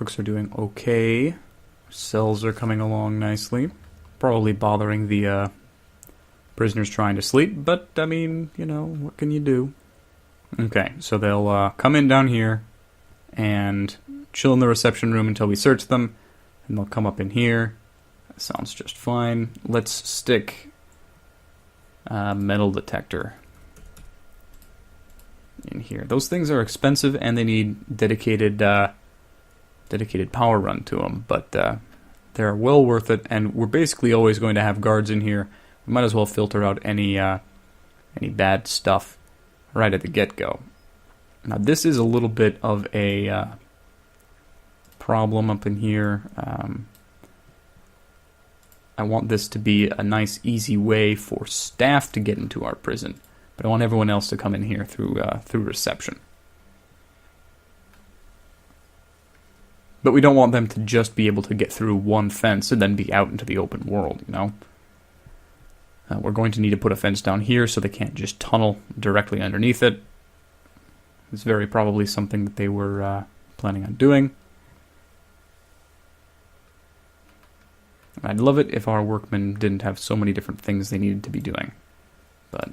cooks are doing okay. Cells are coming along nicely. Probably bothering the prisoners trying to sleep, but, I mean, you know, what can you do? Okay, so they'll come in down here and chill in the reception room until we search them, and they'll come up in here. That sounds just fine. Let's stick a metal detector in here. Those things are expensive, and they need dedicated power run to them, but they're well worth it, and we're basically always going to have guards in here. We might as well filter out any bad stuff right at the get-go. Now, this is a little bit of a problem up in here. I want this to be a nice, easy way for staff to get into our prison, but I want everyone else to come in here through reception. But we don't want them to just be able to get through one fence and then be out into the open world, you know? We're going to need to put a fence down here so they can't just tunnel directly underneath it. It's very probably something that they were planning on doing. I'd love it if our workmen didn't have so many different things they needed to be doing. But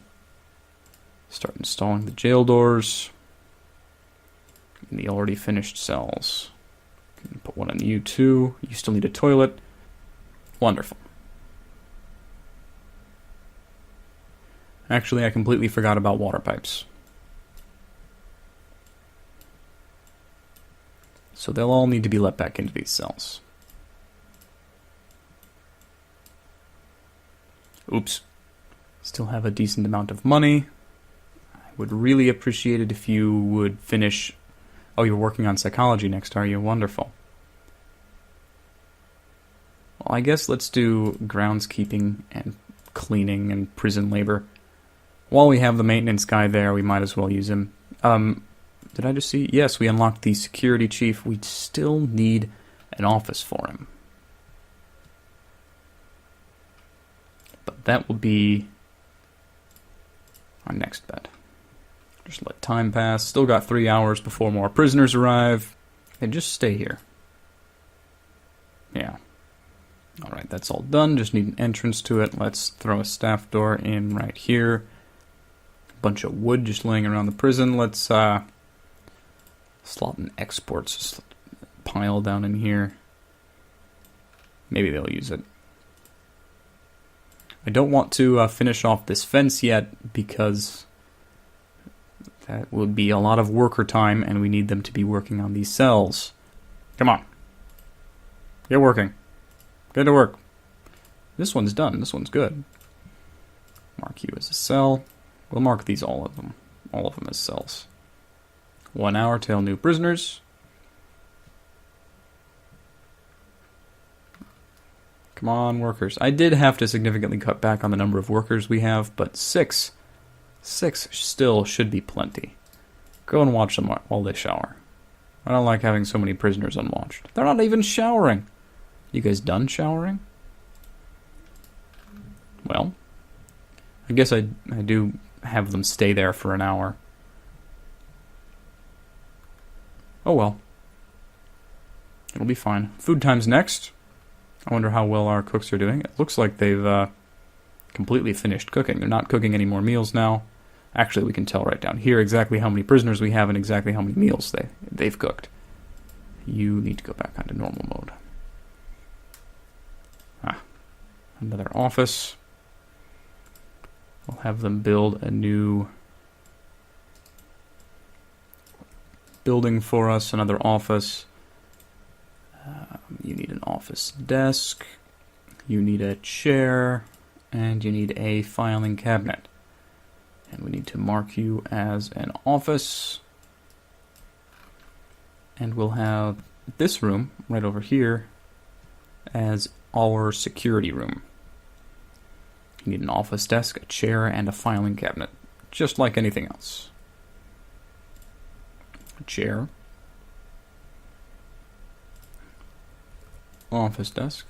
start installing the jail doors in the already finished cells. Can put one on you too. You still need a toilet. Wonderful. Actually, I completely forgot about water pipes. So they'll all need to be let back into these cells. Oops. Still have a decent amount of money. I would really appreciate it if you would finish... Oh, you're working on psychology next, are you? Wonderful. Well, I guess let's do groundskeeping and cleaning and prison labor. While we have the maintenance guy there, we might as well use him. Did I just see? Yes, we unlocked the security chief. We still need an office for him. But that will be our next bet. Just let time pass. Still got 3 hours before more prisoners arrive. And just stay here. Yeah. Alright, that's all done. Just need an entrance to it. Let's throw a staff door in right here. Bunch of wood just laying around the prison. Let's slot an exports pile down in here. Maybe they'll use it. I don't want to finish off this fence yet because that would be a lot of worker time and we need them to be working on these cells. Come on. Get working. Get to work. This one's done. This one's good. Mark you as a cell. We'll mark these all of them as cells. 1 hour till new prisoners. Come on, workers. I did have to significantly cut back on the number of workers we have, but six still should be plenty. Go and watch them while they shower. I don't like having so many prisoners unwatched. They're not even showering. You guys done showering? Well, I guess I do have them stay there for an hour. Oh well. It'll be fine. Food time's next. I wonder how well our cooks are doing. It looks like they've completely finished cooking. They're not cooking any more meals now. Actually, we can tell right down here exactly how many prisoners we have and exactly how many meals they've cooked. You need to go back onto normal mode. Another office. We'll have them build a new building for us, another office. You need an office desk, you need a chair, and you need a filing cabinet. And we need to mark you as an office. And we'll have this room right over here as our security room. You need an office desk, a chair, and a filing cabinet, just like anything else. A chair. Office desk.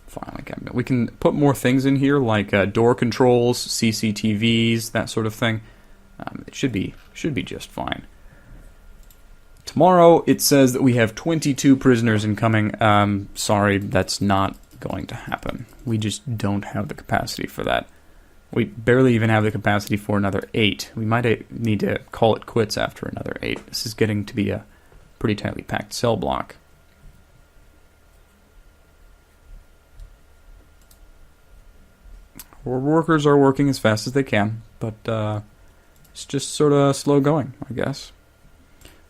Filing cabinet. We can put more things in here, like door controls, CCTVs, that sort of thing. It should be just fine. Tomorrow, it says that we have 22 prisoners incoming. Sorry, that's not going to happen. We just don't have the capacity for that. We barely even have the capacity for another 8. We might need to call it quits after another 8. This is getting to be a pretty tightly packed cell block. Our workers are working as fast as they can, but it's just sort of slow going, I guess.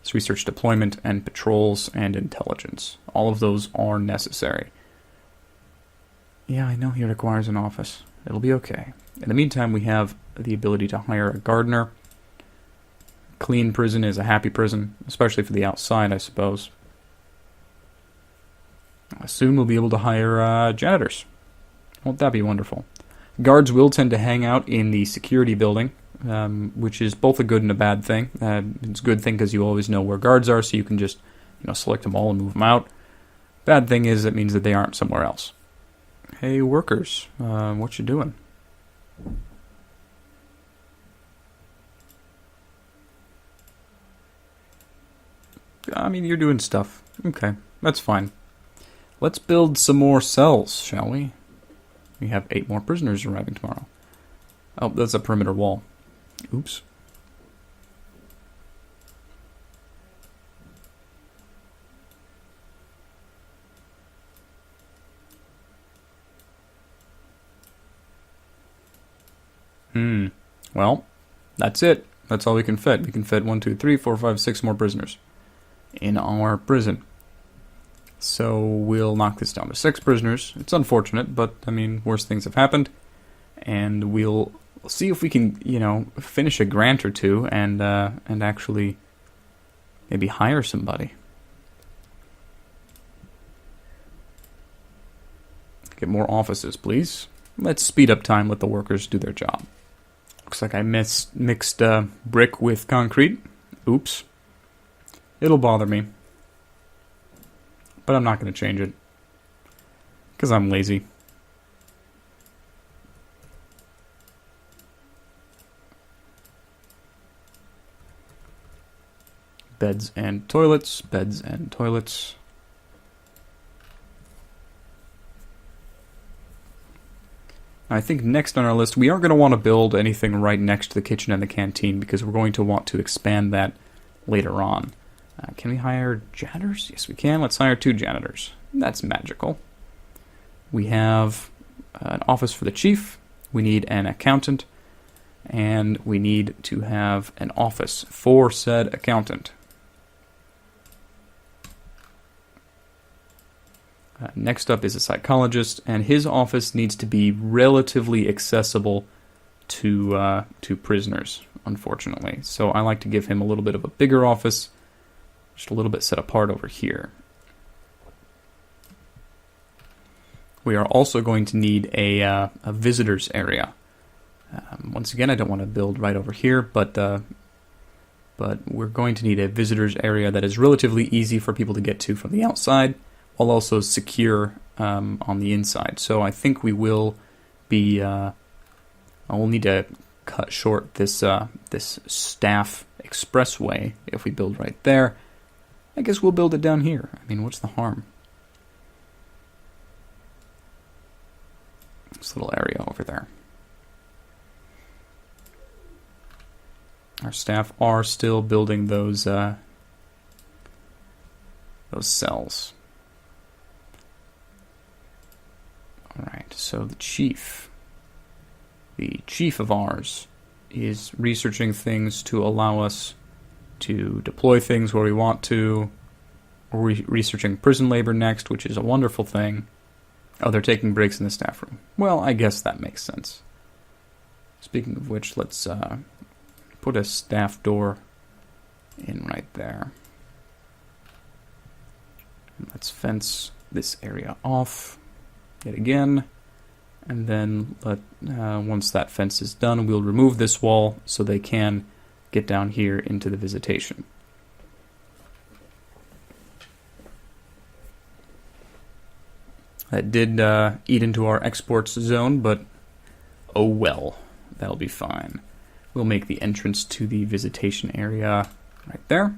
It's research deployment and patrols and intelligence. All of those are necessary. Yeah, I know he requires an office. It'll be okay. In the meantime, we have the ability to hire a gardener. Clean prison is a happy prison, especially for the outside, I suppose. Soon we'll be able to hire janitors. Won't that be wonderful? Guards will tend to hang out in the security building, which is both a good and a bad thing. It's a good thing because you always know where guards are, so you can just select them all and move them out. Bad thing is it means that they aren't somewhere else. Hey, workers, what you doing? I mean, you're doing stuff. Okay, that's fine. Let's build some more cells, shall we? We have 8 more prisoners arriving tomorrow. Oh, that's a perimeter wall. Oops. Well, that's it. That's all we can fit. We can fit 1, 2, 3, 4, 5, 6 more prisoners in our prison. So we'll knock this down to 6 prisoners. It's unfortunate, but I mean, worse things have happened. And we'll see if we can, finish a grant or two and actually maybe hire somebody. Get more offices, please. Let's speed up time, let the workers do their job. Looks like I mixed brick with concrete. Oops. It'll bother me. But I'm not going to change it. Because I'm lazy. Beds and toilets, beds and toilets. I think next on our list, we aren't going to want to build anything right next to the kitchen and the canteen because we're going to want to expand that later on. Can we hire janitors? Yes, we can. Let's hire 2 janitors. That's magical. We have an office for the chief. We need an accountant. And we need to have an office for said accountant. Next up is a psychologist, and his office needs to be relatively accessible to prisoners, unfortunately. So I like to give him a little bit of a bigger office, just a little bit set apart over here. We are also going to need a visitors area. Once again, I don't want to build right over here, but we're going to need a visitors area that is relatively easy for people to get to from the outside, while also secure on the inside. So I think we will be. We'll need to cut short this staff expressway if we build right there. I guess we'll build it down here. I mean, what's the harm? This little area over there. Our staff are still building those cells. Alright, so the chief of ours is researching things to allow us to deploy things where we want to. We're researching prison labor next, which is a wonderful thing. Oh, they're taking breaks in the staff room. Well, I guess that makes sense. Speaking of which, let's put a staff door in right there. And let's fence this area off yet again. And then once that fence is done, we'll remove this wall so they can get down here into the visitation. That did eat into our exports zone, but oh well, that'll be fine. We'll make the entrance to the visitation area right there.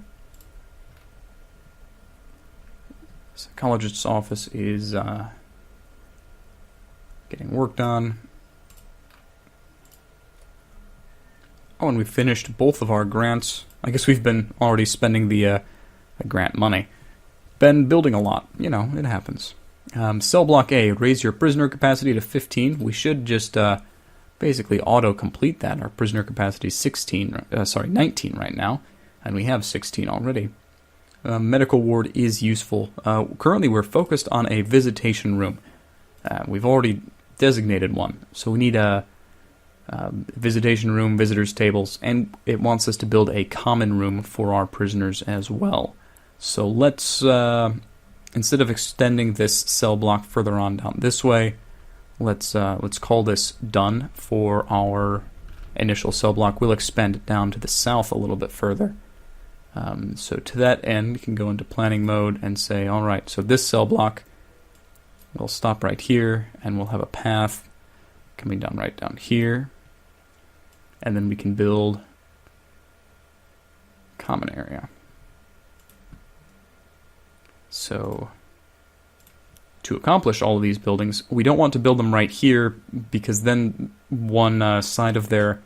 Psychologist's office is getting worked on. Oh, and we finished both of our grants. I guess we've been already spending the grant money. Been building a lot. You know, it happens. Cell block A, raise your prisoner capacity to 15. We should just basically auto-complete that. Our prisoner capacity is 19 right now, and we have 16 already. Medical ward is useful. Currently, we're focused on a visitation room. We've already designated one, so we need a visitation room, visitors tables, and it wants us to build a common room for our prisoners as well. So let's, instead of extending this cell block further on down this way, let's call this done for our initial cell block. We'll expand it down to the south a little bit further. So to that end, we can go into planning mode and say, all right, so this cell block will stop right here, and we'll have a path coming down right down here. And then we can build common area. So to accomplish all of these buildings, we don't want to build them right here, because then one side of the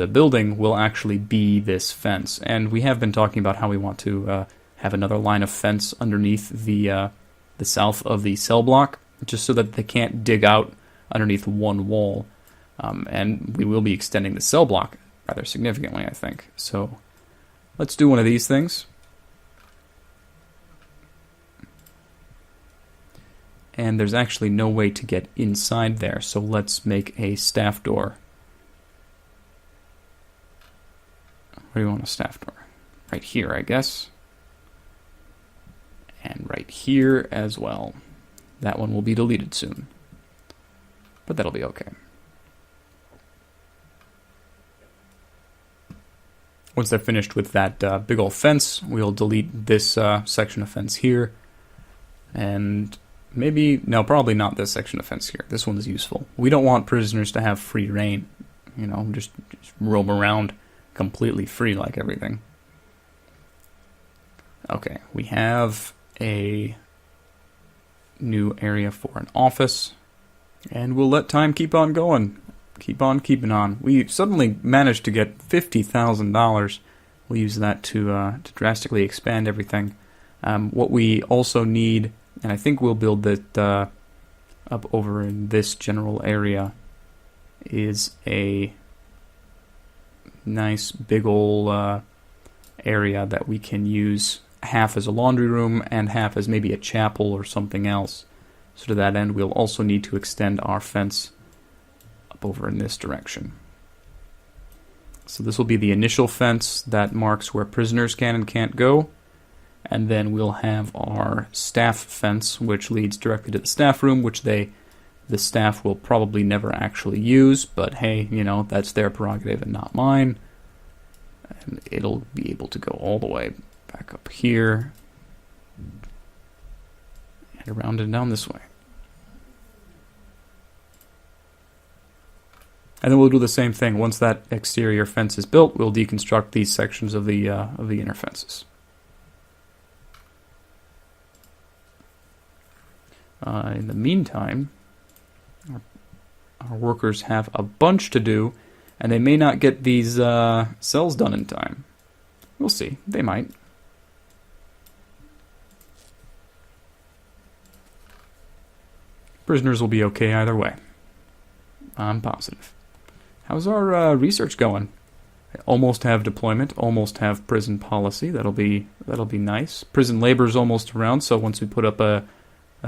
building will actually be this fence. And we have been talking about how we want to have another line of fence underneath the south of the cell block, just so that they can't dig out underneath one wall. And we will be extending the cell block rather significantly, I think. So let's do one of these things. And there's actually no way to get inside there, so let's make a staff door. Where do you want a staff door? Right here, I guess. And right here as well. That one will be deleted soon, but that'll be okay. Once they're finished with that big old fence, we'll delete this section of fence here. And probably not this section of fence here. This one is useful. We don't want prisoners to have free reign. You know, just roam around completely free like everything. Okay, we have a new area for an office. And we'll let time keep on going. Keep on keeping on. We suddenly managed to get $50,000. We'll use that to drastically expand everything. What we also need, and I think we'll build that up over in this general area, is a nice big ol' area that we can use half as a laundry room and half as maybe a chapel or something else. So to that end, we'll also need to extend our fence up over in this direction. So this will be the initial fence that marks where prisoners can and can't go. And then we'll have our staff fence, which leads directly to the staff room, which the staff will probably never actually use, but hey, you know, that's their prerogative and not mine. And it'll be able to go all the way back up here and around and down this way. And then we'll do the same thing. Once that exterior fence is built, we'll deconstruct these sections of the inner fences. In the meantime, our workers have a bunch to do, and they may not get these cells done in time. We'll see. They might. Prisoners will be okay either way. I'm positive. How's our research going? I almost have deployment, almost have prison policy. That'll be nice. Prison labor's almost around, so once we put up a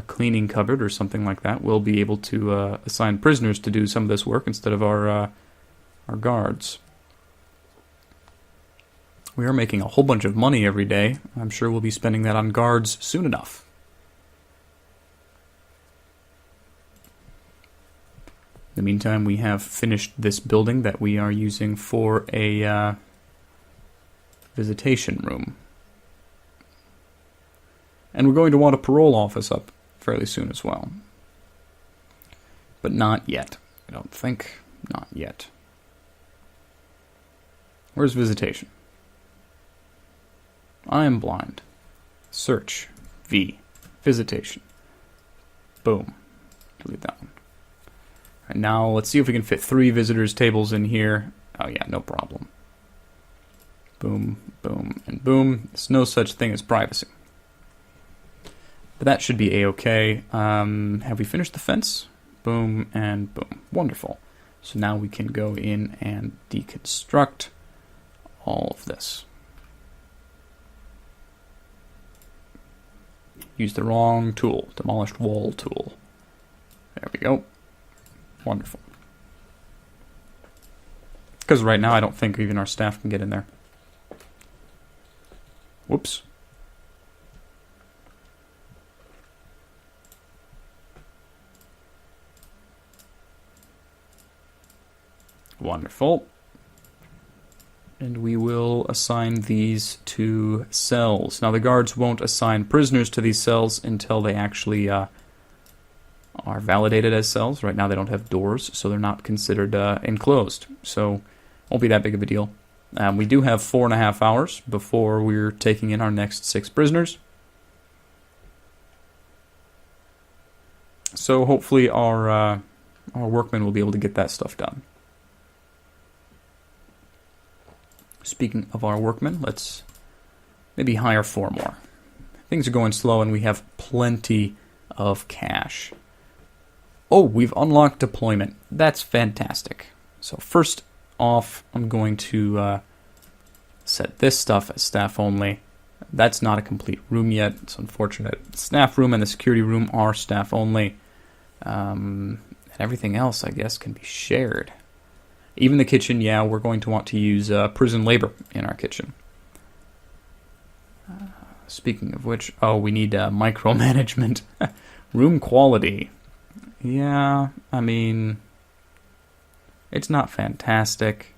cleaning cupboard or something like that, we'll be able to assign prisoners to do some of this work instead of our guards. We are making a whole bunch of money every day. I'm sure we'll be spending that on guards soon enough. In the meantime, we have finished this building that we are using for a visitation room. And we're going to want a parole office up fairly soon as well. But not yet. I don't think. Not yet. Where's visitation? I am blind. Search. V. Visitation. Boom. Delete that one. And now let's see if we can fit 3 visitors tables in here. Oh yeah, no problem. Boom, boom, and boom. There's no such thing as privacy. But that should be a-okay. Have we finished the fence? Boom and boom. Wonderful. So now we can go in and deconstruct all of this. Use the wrong tool. Demolished wall tool. There we go. Wonderful. Because right now I don't think even our staff can get in there. Whoops. Wonderful. And we will assign these to cells. Now the guards won't assign prisoners to these cells until they actually are validated as cells. Right now they don't have doors, so they're not considered enclosed. So won't be that big of a deal. We do have 4.5 hours before we're taking in our next 6 prisoners. So hopefully our workmen will be able to get that stuff done. Speaking of our workmen, let's maybe hire 4 more. Things are going slow and we have plenty of cash. Oh, we've unlocked deployment. That's fantastic. So first off, I'm going to set this stuff as staff only. That's not a complete room yet. It's unfortunate. The staff room and the security room are staff only. And everything else, I guess, can be shared. Even the kitchen, yeah, we're going to want to use prison labor in our kitchen. Speaking of which, oh, we need micromanagement. Room quality. Yeah, I mean, it's not fantastic.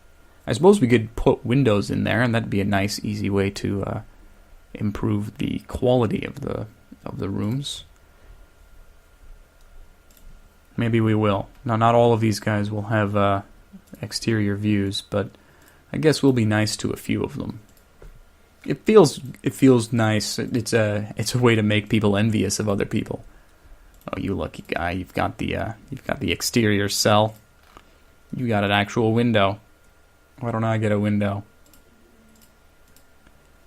I suppose we could put windows in there, and that'd be a nice, easy way to improve the quality of the rooms. Maybe we will. Now, not all of these guys will have exterior views, but I guess we'll be nice to a few of them. It feels nice. It's a way to make people envious of other people. Oh, you lucky guy! You've got the exterior cell. You got an actual window. Why don't I get a window?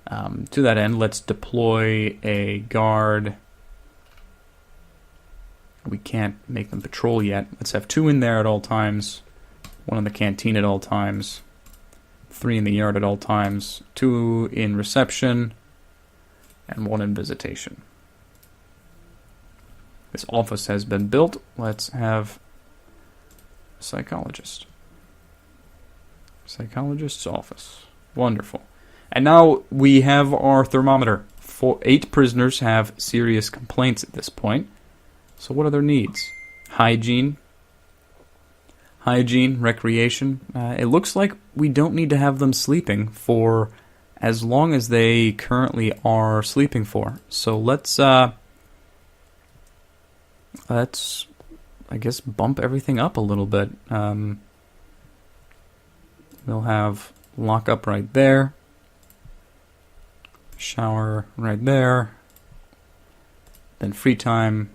To that end, let's deploy a guard. We can't make them patrol yet. Let's have 2 in there at all times. 1 in the canteen at all times. 3 in the yard at all times. 2 in reception. And 1 in visitation. This office has been built. Let's have a psychologist. Psychologist's office. Wonderful. And now we have our thermometer. 8 prisoners have serious complaints at this point. So what are their needs? Hygiene, recreation. It looks like we don't need to have them sleeping for as long as they currently are sleeping for. So let's I guess bump everything up a little bit. We'll have lockup right there, shower right there, then free time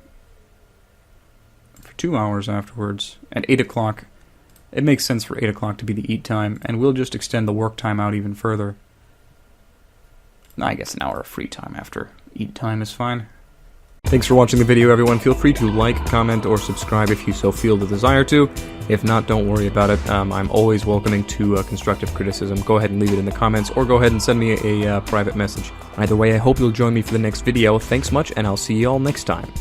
for 2 hours afterwards. At 8 o'clock, it makes sense for 8 o'clock to be the eat time, and we'll just extend the work time out even further. I guess an hour of free time after eat time is fine. Thanks for watching the video, everyone. Feel free to like, comment, or subscribe if you so feel the desire to. If not, don't worry about it. I'm always welcoming to constructive criticism. Go ahead and leave it in the comments, or go ahead and send me a private message. Either way, I hope you'll join me for the next video. Thanks much, and I'll see you all next time.